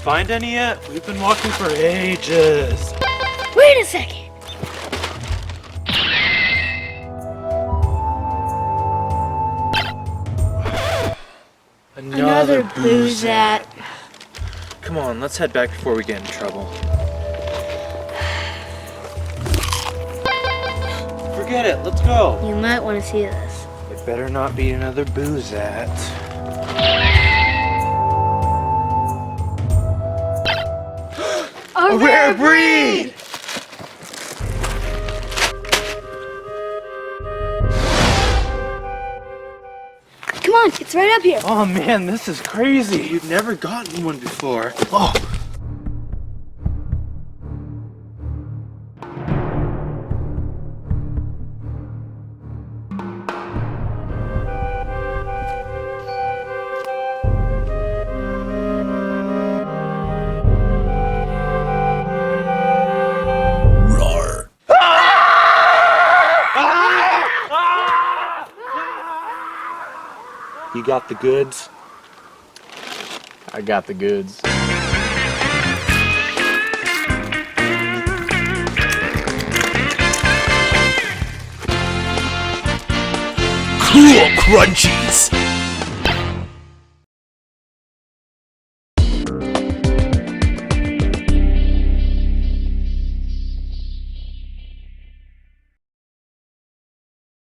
find any yet? We've been walking for ages. Wait a second. Another Boozat. Come on, let's head back before we get in trouble. Forget it, let's go. You might want to see this. It better not be another Boozat. A rare breed! Come on, it's right up here. Oh man, this is crazy. We've never gotten one before. Oh. You got the goods? I got the goods. Cool Crunchies!